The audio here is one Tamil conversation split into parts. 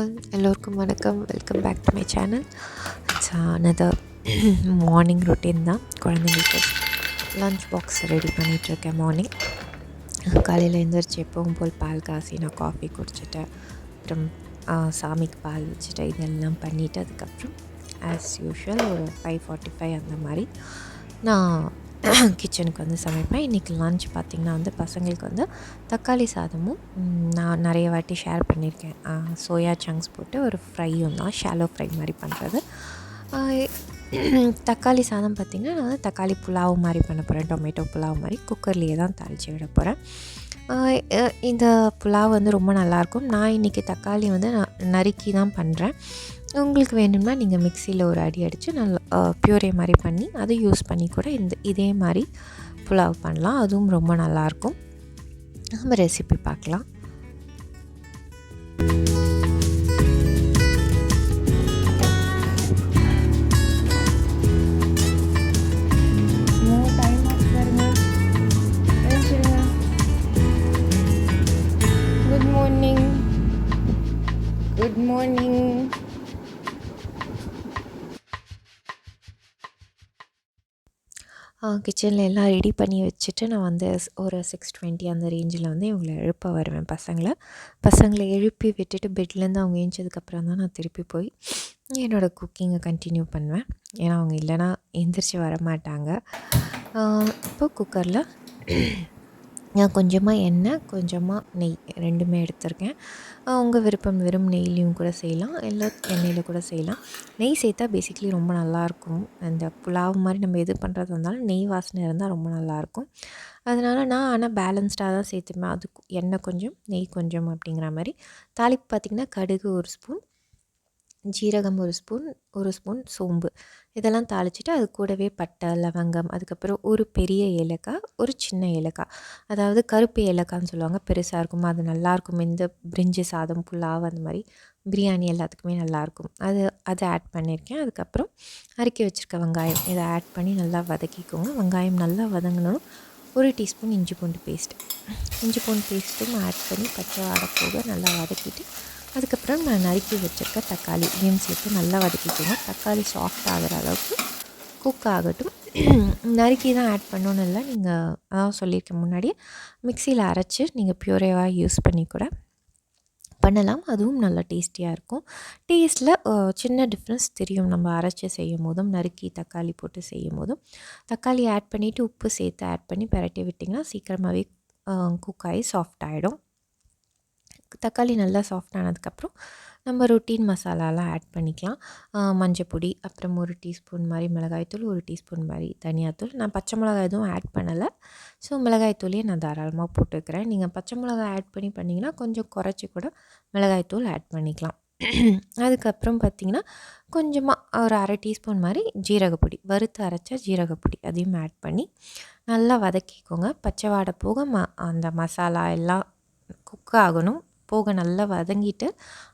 all, எல்லோருக்கும் வணக்கம். Welcome back to my channel. It's another morning routine தான். குழந்தைங்களுக்கு லஞ்ச் பாக்ஸ் ரெடி பண்ணிகிட்ருக்கேன். மார்னிங் காலையில் எழுந்திரிச்சு எப்பவும் போல் பால் காசி நான் காஃபி குடிச்சிட்டு அப்புறம் சாமிக்கு பால் வச்சுட்டு இதெல்லாம் பண்ணிவிட்டு அதுக்கப்புறம் ஆஸ் யூஷுவல் ஒரு 5:45 அந்த மாதிரி நான் கிச்சனுக்கு வந்து சமைப்பேன். இன்றைக்கி லன்ச் பார்த்திங்கன்னா வந்து பசங்களுக்கு வந்து தக்காளி சாதமும் நான் நிறைய வாட்டி ஷேர் பண்ணியிருக்கேன். சோயா சங்க்ஸ் போட்டு ஒரு ஃப்ரையும் தான், ஷாலோ ஃப்ரை மாதிரி பண்ணுறது. தக்காளி சாதம் பார்த்திங்கன்னா நான் வந்து தக்காளி புலாவ் மாதிரி பண்ண போகிறேன். டொமேட்டோ புலாவ் மாதிரி குக்கர்லேயே தான் தாளித்து விட போகிறேன். இந்த புலாவ் வந்து ரொம்ப நல்லாயிருக்கும். நான் இன்றைக்கி தக்காளி வந்து நான் நறுக்கி தான் பண்ணுறேன். உங்களுக்கு வேணும்னா நீங்கள் மிக்சியில் ஒரு அடி அடித்து நல்லா பியூரே மாதிரி பண்ணி அதை யூஸ் பண்ணி கூட இதே மாதிரி புலாவ் பண்ணலாம். அதுவும் ரொம்ப நல்லாயிருக்கும். நம்ம ரெசிபி பார்க்கலாம். Good morning. கிச்சனில் எல்லாம் ரெடி பண்ணி வச்சுட்டு நான் வந்து ஒரு 6:20 அந்த ரேஞ்சில் வந்து இவங்களை எழுப்ப வருவேன். பசங்களை எழுப்பி விட்டுட்டு பெட்லேருந்து அவங்க ஏஞ்சதுக்கப்புறம் தான் நான் திருப்பி போய் என்னோடய குக்கிங்கை கண்டினியூ பண்ணுவேன். ஏன்னா அவங்க இல்லைன்னா எந்திரிச்சு வர மாட்டாங்க. இப்போ குக்கரில் நான் கொஞ்சமாக எண்ணெய், கொஞ்சமாக நெய் ரெண்டுமே எடுத்திருக்கேன். உங்கள் விருப்பம், வெறும் நெய்லேயும் கூட செய்யலாம், இல்லை எண்ணெயில் கூட செய்யலாம். நெய் சேர்த்தா பேசிக்கலி ரொம்ப நல்லாயிருக்கும். அந்த புலாவ் மாதிரி நம்ம எது பண்ணுறதா இருந்தாலும் நெய் வாசனை இருந்தால் ரொம்ப நல்லாயிருக்கும். அதனால் நான் ஆனால் பேலன்ஸ்டாக தான் சேர்த்துப்பேன். அது எண்ணெய் கொஞ்சம், நெய் கொஞ்சம் அப்படிங்கிற மாதிரி. தாளிப்பு பார்த்திங்கன்னா கடுகு 1 ஸ்பூன், ஜீரகம் 1 ஸ்பூன் சோம்பு இதெல்லாம் தாளிச்சிட்டு அது கூடவே பட்டை, லவங்கம், அதுக்கப்புறம் ஒரு பெரிய ஏலக்காய், ஒரு சின்ன ஏலக்காய், அதாவது கருப்பு ஏலக்காய்ன்னு சொல்லுவாங்க, பெருசாக இருக்கும். அது நல்லாயிருக்கும். இந்த பிரிஞ்சி சாதம், புலாவ் அந்த மாதிரி பிரியாணி எல்லாத்துக்குமே நல்லாயிருக்கும். அதை ஆட் பண்ணியிருக்கேன். அதுக்கப்புறம் அறுக்கி வச்சுருக்க வெங்காயம் இதை ஆட் பண்ணி நல்லா வதக்கிக்கோங்க. வெங்காயம் நல்லா வதங்கணும். 1 டீஸ்பூன் இஞ்சி பூண்டு பேஸ்ட்டும் ஆட் பண்ணி பச்சை வாடை போக நல்லா வதக்கிட்டு அதுக்கப்புறம் நான் நறுக்கி வச்சுருக்க தக்காளி இதையும் சேர்த்து நல்லா வதக்கிக்கோங்க. தக்காளி சாஃப்ட் ஆகிற அளவுக்கு குக் ஆகட்டும். நறுக்கி தான் ஆட் பண்ணணும்னு இல்லை, நீங்கள் அதான் சொல்லியிருக்கேன் முன்னாடியே, மிக்சியில் அரைச்சி நீங்கள் பியூரேவாக யூஸ் பண்ணி கூட பண்ணலாம். அதுவும் நல்லா டேஸ்டியாக இருக்கும். டேஸ்ட்டில் சின்ன டிஃப்ரென்ஸ் தெரியும் நம்ம அரைச்சி செய்யும் போதும், நறுக்கி தக்காளி போட்டு செய்யும் போதும். தக்காளி ஆட் பண்ணிவிட்டு உப்பு சேர்த்து ஆட் பண்ணி பரட்டி விட்டிங்கன்னா சீக்கிரமாகவே குக் ஆகி சாஃப்ட் ஆகிடும். தக்காளி நல்லா சாஃப்ட் ஆனதுக்கப்புறம் நம்ம ரொட்டீன் மசாலாலாம் ஆட் பண்ணிக்கலாம். மஞ்சப்பொடி, அப்புறம் 1 டீஸ்பூன் மாதிரி மிளகாய்த்தூள், 1 டீஸ்பூன் மாதிரி தனியாத்தூள். நான் பச்சை மிளகாய் எதுவும் ஆட் பண்ணலை. ஸோ மிளகாய்த்தூளையே நான் தாராளமாக போட்டுக்கிறேன். நீங்கள் பச்சை மிளகாய் ஆட் பண்ணிங்கன்னா கொஞ்சம் குறைச்சி கூட மிளகாய்த்தூள் ஆட் பண்ணிக்கலாம். அதுக்கப்புறம் பார்த்திங்கன்னா கொஞ்சமாக ஒரு 1/2 டீஸ்பூன் மாதிரி ஜீரகப்பொடி, வறுத்து அரைச்ச ஜீரகப்பொடி அதையும் ஆட் பண்ணி நல்லா வதக்கிக்கோங்க. பச்சை வாடை போக அந்த மசாலா எல்லாம் குக் ஆகணும், போக நல்லா வதங்கிட்டு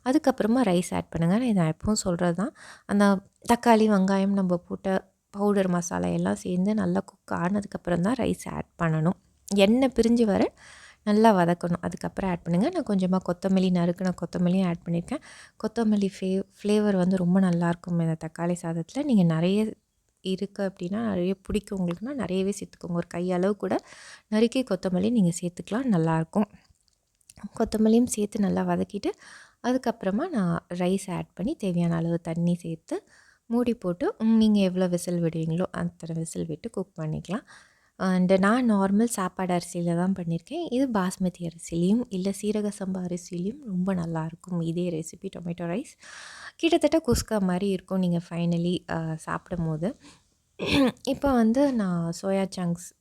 அதுக்கப்புறமா ரைஸ் ஆட் பண்ணுங்கள். நான் எப்பவும் சொல்கிறது தான், அந்த தக்காளி, வெங்காயம் நம்ம போட்ட பவுடர் மசாலா எல்லாம் சேர்ந்து நல்லா குக் ஆனதுக்கப்புறம் தான் ரைஸ் ஆட் பண்ணணும். எண்ணெய் பிரிஞ்சு வர நல்லா வதக்கணும், அதுக்கப்புறம் ஆட் பண்ணுங்கள். நான் கொஞ்சமாக கொத்தமல்லி, நறுக்கின கொத்தமல்லியும் ஆட் பண்ணியிருக்கேன். கொத்தமல்லி ஃப்ளேவர் வந்து ரொம்ப நல்லாயிருக்கும் இந்த தக்காளி சாதத்தில். நீங்கள் நிறைய இருக்குது அப்படின்னா, நிறைய பிடிக்கும் உங்களுக்குன்னா நிறையவே சேர்த்துக்கோங்க. ஒரு கையளவு கூட நறுக்கி கொத்தமல்லி நீங்கள் சேர்த்துக்கலாம், நல்லாயிருக்கும். கொத்தமல்லியும் சேர்த்து நல்லா வதக்கிட்டு அதுக்கப்புறமா நான் ரைஸ் ஆட் பண்ணி தேவையான அளவு தண்ணி சேர்த்து மூடி போட்டு நீங்கள் எவ்வளோ விசில் விடுவீங்களோ அத்தனை விசில் விட்டு குக் பண்ணிக்கலாம். அண்டு நான் நார்மல் சாப்பாடு அரிசியில் தான் பண்ணியிருக்கேன். இது பாஸ்மதி அரிசிலையும் இல்லை சீரக சம்பா அரிசிலையும் ரொம்ப நல்லாயிருக்கும் இதே ரெசிபி. டொமேட்டோ ரைஸ் கிட்டத்தட்ட குஸ்கா மாதிரி இருக்கும் நீங்கள் ஃபைனலி சாப்பிடும் போது. இப்போ வந்து நான் சோயா சங்க்ஸ்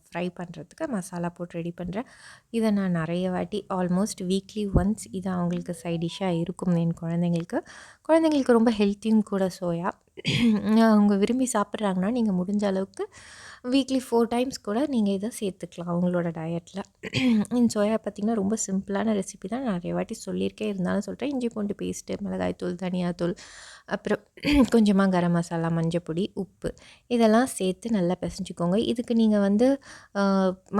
ஃப்ரை பண்ணுறதுக்கு மசாலா போட்டு ரெடி பண்ணுறேன். இதை நான் நிறைய வாட்டி ஆல்மோஸ்ட் வீக்லி ஒன்ஸ் இது அவங்களுக்கு சைட் டிஷ்ஷாக இருக்கும். என் குழந்தைங்களுக்கு ரொம்ப ஹெல்த்தியும் கூட சோயா. அவங்க விரும்பி சாப்பிட்றாங்கன்னா நீங்கள் முடிஞ்ச அளவுக்கு வீக்லி 4 டைம்ஸ் கூட நீங்கள் இதை சேர்த்துக்கலாம் அவங்களோட டயட்டில். இந்த சோயா பார்த்திங்கன்னா ரொம்ப சிம்பிளான ரெசிபி தான், நிறைய வாட்டி சொல்லியிருக்கேன், இருந்தாலும் சொல்கிறேன். இஞ்சி பூண்டு பேஸ்ட்டு, மிளகாய்த்தூள், தனியாத்தூள், அப்புறம் கொஞ்சமாக கரம் மசாலா, மஞ்சப்பொடி, உப்பு இதெல்லாம் சேர்த்து நல்லா பிசைஞ்சிக்கோங்க. இதுக்கு நீங்கள் வந்து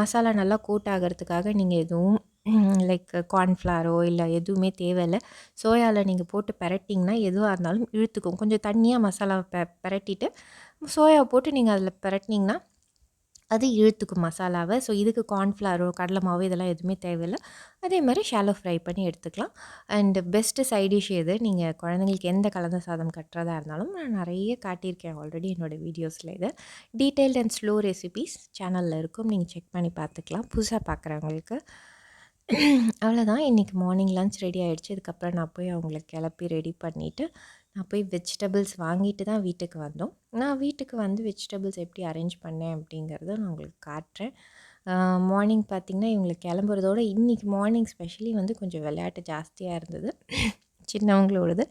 மசாலா நல்லா கோட் ஆகிறதுக்காக நீங்கள் எதுவும் லைக் கார்ன்ஃப்ளாரோ இல்லை எதுவுமே தேவையில்லை. சோயாவில் நீங்கள் போட்டு பெரட்டிங்கன்னா எதுவாக இருந்தாலும் இழுத்துக்கும். கொஞ்சம் தண்ணியாக மசாலாவை பெரட்டிட்டு சோயாவை போட்டு நீங்கள் அதில் பெரட்டினீங்கன்னா அது இழுத்துக்கும் மசாலாவை. ஸோ இதுக்கு கார்ன்ஃப்ளாரோ கடலை மாவு இதெல்லாம் எதுவுமே தேவையில்லை. அதே மாதிரி ஷாலோ ஃப்ரை பண்ணி எடுத்துக்கலாம். அண்டு பெஸ்ட்டு சைட் டிஷ் எது, நீங்கள் குழந்தைங்களுக்கு எந்த கலந்த சாதம் கட்டுறதா இருந்தாலும் நான் நிறைய காட்டியிருக்கேன் ஆல்ரெடி என்னோடய வீடியோஸில். இது டீட்டெயில்ட் அண்ட் ஸ்லோ ரெசிபீஸ் சேனலில் இருக்கும், நீங்கள் செக் பண்ணி பார்த்துக்கலாம் புதுசாக பார்க்குறவங்களுக்கு. அவ்வளோதான், இன்றைக்கி மார்னிங் லன்ச் ரெடி ஆகிடுச்சு. இதுக்கப்புறம் நான் போய் அவங்கள கிளப்பி ரெடி பண்ணிவிட்டு நான் போய் வெஜிடபிள்ஸ் வாங்கிட்டு தான் வீட்டுக்கு வந்தோம். நான் வீட்டுக்கு வந்து வெஜிடபிள்ஸ் எப்படி அரேஞ்ச் பண்ணேன் அப்படிங்கிறத நான் உங்களுக்கு காட்டுறேன். மார்னிங் பார்த்திங்கன்னா இவங்களை கிளம்புறதோட இன்றைக்கி மார்னிங் ஸ்பெஷலி வந்து கொஞ்சம் விளையாட்டு ஜாஸ்தியாக இருந்தது. சின்னவங்களோடது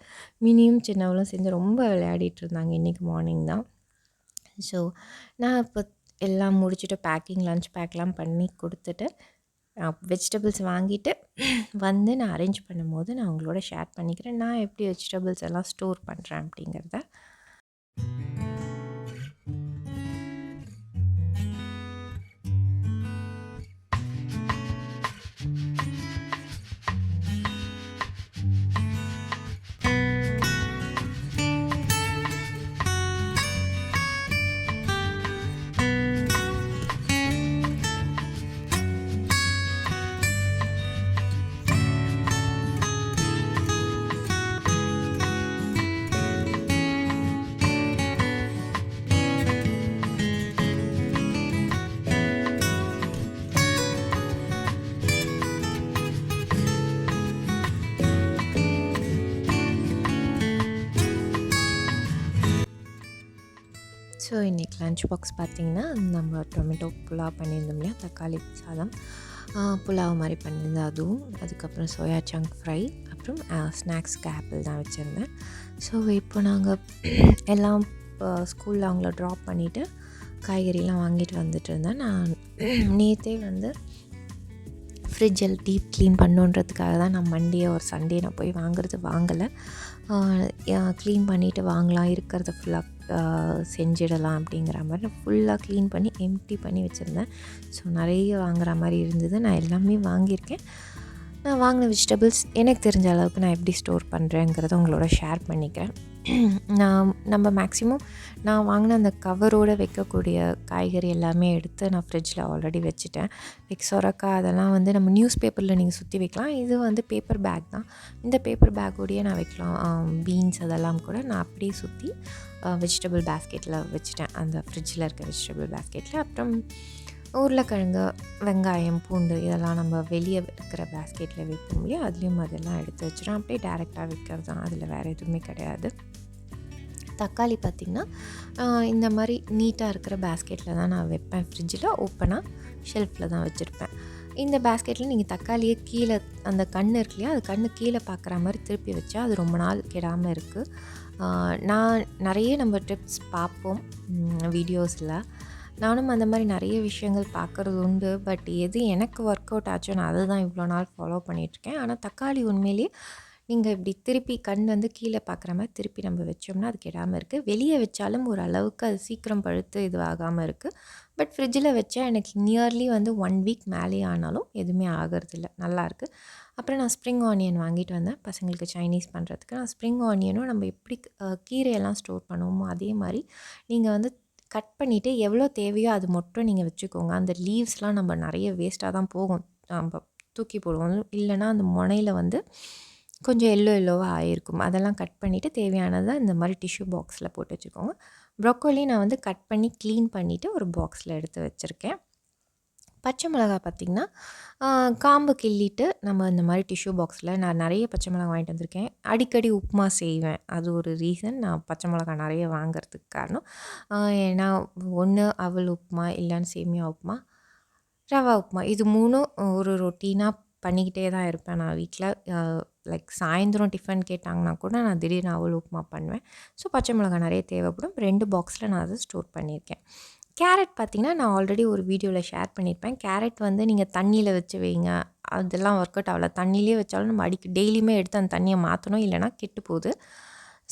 மினியும் சின்னவளும் சேர்ந்து ரொம்ப விளையாடிட்டு இருந்தாங்க இன்றைக்கி மார்னிங் தான். ஸோ நான் இப்போ எல்லாம் முடிச்சுட்டு லன்ச் பேக்லாம் பண்ணி கொடுத்துட்டு வெஜிடபிள்ஸ் வாங்கிட்டு வந்து நான் அரேஞ்ச் பண்ணும்போது நான் உங்களோட ஷேர் பண்ணிக்கிறேன் நான் எப்படி வெஜிடபிள்ஸ் எல்லாம் ஸ்டோர் பண்ணுறேன் அப்படிங்கிறத. ஸோ இன்றைக்கி லன்ச் பாக்ஸ் பார்த்திங்கன்னா நம்ம டொமேட்டோ புலாவ் பண்ணியிருந்தோம் இல்லையா, தக்காளி சாதம் புலாவ் மாதிரி பண்ணியிருந்தேன் அதுவும், அதுக்கப்புறம் சோயா சங்க் ஃப்ரை, அப்புறம் ஸ்நாக்ஸ்க்கு ஆப்பிள் தான் வச்சுருந்தேன். ஸோ இப்போ நாங்கள் எல்லாம் ஸ்கூலில் அவங்கள ட்ராப் பண்ணிவிட்டு காய்கறிலாம் வாங்கிட்டு வந்துட்டு இருந்தேன். நான் நேற்றே வந்து ஃப்ரிட்ஜில் டீப் க்ளீன் பண்ணுன்றதுக்காக தான் நான் மண்டே ஒரு சண்டே நான் போய் வாங்கலை. க்ளீன் பண்ணிவிட்டு வாங்கலாம், இருக்கிறத ஃபுல்லாக செஞ்சிடலாம் அப்படிங்கிற மாதிரி நான் ஃபுல்லாக க்ளீன் பண்ணி எம்டி பண்ணி வச்சுருந்தேன். ஸோ நிறைய வாங்குகிற மாதிரி இருந்தது. நான் எல்லாமே வாங்கியிருக்கேன். நான் வாங்கின வெஜிடபிள்ஸ் எனக்கு தெரிஞ்ச அளவுக்கு நான் எப்படி ஸ்டோர் பண்ணுறேங்கிறத உங்களோட ஷேர் பண்ணிக்கிறேன். நம்ம மேக்ஸிமம் நான் வாங்கின அந்த கவரோடு வைக்கக்கூடிய காய்கறி எல்லாமே எடுத்து நான் ஃப்ரிட்ஜில் ஆல்ரெடி வச்சுட்டேன். லைக் சொரக்காய் அதெல்லாம் வந்து நம்ம நியூஸ் பேப்பரில் நீங்கள் சுற்றி வைக்கலாம். இது வந்து பேப்பர் பேக் தான். இந்த பேப்பர் பேக்கோடையே நான் வைக்கலாம். பீன்ஸ் அதெல்லாம் கூட நான் அப்படியே சுற்றி வெஜிடபிள் பேஸ்கெட்டில் வச்சுட்டேன், அந்த ஃப்ரிட்ஜில் இருக்க வெஜிடபிள் பேஸ்கெட்டில். அப்புறம் உருளைக்கிழங்கு, வெங்காயம், பூண்டு இதெல்லாம் நம்ம வெளியே இருக்கிற பேஸ்கெட்டில் வைப்போம் இல்லையா, அதுலேயும் அதெல்லாம் எடுத்து வச்சுட்டேன். அப்படியே டேரெக்டாக வைக்கிறது தான், அதில் வேறு எதுவுமே கிடையாது. தக்காளி பார்த்திங்கன்னா இந்த மாதிரி நீட்டாக இருக்கிற பேஸ்கெட்டில் தான் நான் வைப்பேன். ஃப்ரிட்ஜில் ஓப்பனாக ஷெல்ஃபில் தான் வச்சுருப்பேன். இந்த பேஸ்கெட்டில் நீங்கள் தக்காளியை கீழே அந்த கண் இருக்கு இல்லையா, அது கண்ணு கீழே பார்க்குற மாதிரி திருப்பி வச்சா அது ரொம்ப நாள் கெடாமல் இருக்குது. நான் நிறைய நம்ம டிப்ஸ் பார்ப்போம் வீடியோஸில், நானும் அந்த மாதிரி நிறைய விஷயங்கள் பார்க்குறது உண்டு. பட் எது எனக்கு ஒர்க் அவுட் ஆச்சோ நான் அதை தான் இவ்வளோ நாள் ஃபாலோ பண்ணிகிட்ருக்கேன். ஆனால் தக்காளி உண்மையிலேயே நீங்கள் இப்படி திருப்பி கண் வந்து கீழே பார்க்குற மாதிரி திருப்பி நம்ம வச்சோம்னா அது கெடாமல் இருக்குது. வெளியே வச்சாலும் ஒரு அளவுக்கு அது சீக்கிரம் பழுத்து இதுவாகாமல் இருக்குது. பட் ஃப்ரிட்ஜில் வச்சா எனக்கு நியர்லி வந்து 1 வீக் மேலே ஆனாலும் எதுவுமே ஆகிறதில்ல, நல்லாயிருக்கு. அப்புறம் நான் ஸ்ப்ரிங் ஆனியன் வாங்கிட்டு வந்தேன் பசங்களுக்கு சைனீஸ் பண்ணுறதுக்கு. நான் ஸ்ப்ரிங் ஆனியனும் நம்ம எப்படி கீரையெல்லாம் ஸ்டோர் பண்ணுவோமோ அதே மாதிரி நீங்கள் வந்து கட் பண்ணிவிட்டு எவ்வளோ தேவையோ அது மட்டும் நீங்கள் வச்சுக்கோங்க. அந்த லீவ்ஸ்லாம் நம்ம நிறைய வேஸ்ட்டாக தான் போகும், நம்ம தூக்கி போடுவோம். இல்லைனா அந்த முனையில் வந்து கொஞ்சம் எல்லோவாக ஆகிருக்கும். அதெல்லாம் கட் பண்ணிவிட்டு தேவையானதை இந்த மாதிரி டிஷ்யூ பாக்ஸில் போட்டு வச்சுக்கோங்க. ப்ரோக்கோலி நான் வந்து கட் பண்ணி க்ளீன் பண்ணிவிட்டு ஒரு பாக்ஸில் எடுத்து வச்சுருக்கேன். பச்சை மிளகா பார்த்திங்கன்னா காம்பு கிள்ளிட்டு நம்ம இந்த மாதிரி டிஷ்யூ பாக்ஸில் நான் நிறைய பச்சை மிளகா வாங்கிட்டு வந்திருக்கேன். அடிக்கடி உப்புமா செய்வேன், அது ஒரு ரீசன் நான் பச்சை மிளகா நிறைய வாங்கிறதுக்கு காரணம். ஏன்னா ஒன்று அவல் உப்புமா, இல்லைன்னு சேமியா உப்புமா, ரவா உப்புமா, இது 3ம் ஒரு ரொட்டீனாக பண்ணிக்கிட்டே தான் இருப்பேன் நான் வீட்டில். லைக் சாயந்தரம் டிஃபன் கேட்டாங்கன்னா கூட நான் திடீர்னு அவல் உப்புமா பண்ணுவேன். ஸோ பச்சை மிளகா நிறைய தேவைப்படும். 2 பாக்ஸில் நான் அதை ஸ்டோர் பண்ணியிருக்கேன். கேரட் பார்த்திங்கன்னா நான் ஆல்ரெடி ஒரு வீடியோவில் ஷேர் பண்ணியிருப்பேன். கேரட் வந்து நீங்கள் தண்ணியில் வச்சு வைங்க, அதெல்லாம் ஒர்க் அவுட் ஆகல. தண்ணியிலே வச்சாலும் நம்ம டெய்லியுமே எடுத்து அந்த தண்ணியை மாற்றணும், இல்லைனா கெட்டு போகுது.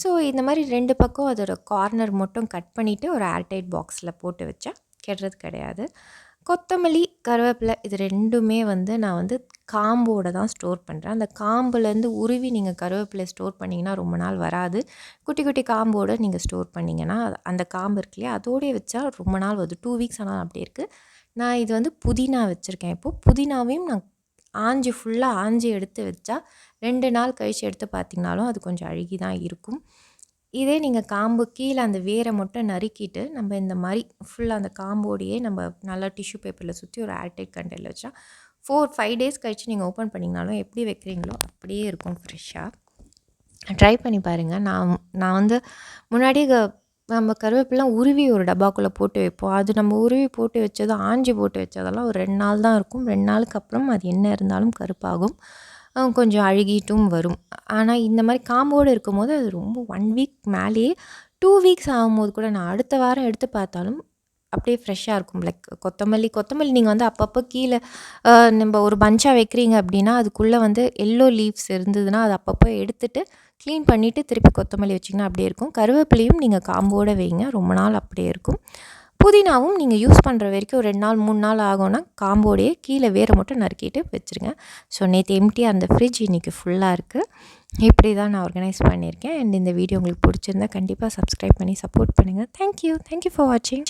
ஸோ இந்த மாதிரி 2 பக்கம் அதோட கார்னர் மட்டும் கட் பண்ணிவிட்டு ஒரு ஏர்டைட் பாக்ஸில் போட்டு வச்சா கெடுறது கிடையாது. கொத்தமல்லி, கருவேப்பிலை இது 2மே வந்து நான் வந்து காம்போட தான் ஸ்டோர் பண்ணுறேன். அந்த காம்புலேருந்து உருவி நீங்கள் கருவேப்பிலை ஸ்டோர் பண்ணிங்கன்னா ரொம்ப நாள் வராது. குட்டி குட்டி காம்போடு நீங்கள் ஸ்டோர் பண்ணிங்கன்னா அந்த காம்பு இருக்கு இல்லையா, அதோடய வச்சா ரொம்ப நாள் வருது. 2 வீக்ஸ் ஆனால் அப்படியே இருக்குது. நான் இது வந்து புதினா வச்சுருக்கேன். இப்போது புதினாவையும் நான் ஃபுல்லாக ஆஞ்சி எடுத்து வச்சா 2 நாள் கழித்து எடுத்து பார்த்திங்கனாலும் அது கொஞ்சம் அழுகி தான் இருக்கும். இதே நீங்கள் காம்பு கீழே அந்த வேரை மட்டும் நறுக்கிட்டு நம்ம இந்த மாதிரி ஃபுல்லாக அந்த காம்போடையே நம்ம நல்லா டிஷ்யூ பேப்பரில் சுற்றி ஒரு ஏர்டைட் கண்டெய்னரில் வச்சா 4-5 டேஸ் கழித்து நீங்கள் ஓப்பன் பண்ணிங்கனாலும் எப்படி வைக்கிறீங்களோ அப்படியே இருக்கும் ஃப்ரெஷ்ஷாக. ட்ரை பண்ணி பாருங்கள். நான் வந்து முன்னாடியே நம்ம கருவேப்பிலாம் உருவி ஒரு டப்பாக்குள்ளே போட்டு வைப்போம். அது நம்ம உருவி போட்டு வச்சது ஆஞ்சி போட்டு வச்சதெல்லாம் ஒரு 2 நாள் தான் இருக்கும். 2 நாளுக்கு அப்புறம் அது என்ன இருந்தாலும் கருப்பாகும், கொஞ்சம் அழுகிட்டும் வரும். ஆனால் இந்த மாதிரி காம்போடு இருக்கும்போது அது ரொம்ப 1 வீக் மேலேயே 2 வீக்ஸ் ஆகும்போது கூட நான் அடுத்த வாரம் எடுத்து பார்த்தாலும் அப்படியே ஃப்ரெஷ்ஷாக இருக்கும். லைக் கொத்தமல்லி நீங்கள் வந்து அப்பப்போ கீழே நம்ம ஒரு பஞ்சாக வைக்கிறீங்க அப்படின்னா அதுக்குள்ளே வந்து எல்லோ லீவ்ஸ் இருந்ததுன்னா அது அப்பப்போ எடுத்துகிட்டு க்ளீன் பண்ணிவிட்டு திருப்பி கொத்தமல்லி வச்சிங்கன்னா அப்படியே இருக்கும். கருவேப்பிலையும் நீங்கள் காம்போடு வைங்க, ரொம்ப நாள் அப்படியே இருக்கும். புதினாவும் நீங்கள் யூஸ் பண்ணுற வரைக்கும் 2 நாள் 3 நாள் ஆகும்னா காம்போடையே கீழே வேரை மட்டும் நறுக்கிட்டு வச்சுருங்க. ஸோ நேற்று எம்டியாக அந்த ஃப்ரிட்ஜ் இன்றைக்கி ஃபுல்லாக இருக்குது. இப்படி தான் நான் ஆர்கனைஸ் பண்ணியிருக்கேன். அண்ட் இந்த வீடியோ உங்களுக்கு பிடிச்சிருந்தா கண்டிப்பாக சப்ஸ்கிரைப் பண்ணி சப்போர்ட் பண்ணுங்கள். தேங்க்யூ ஃபார் வாட்சிங்.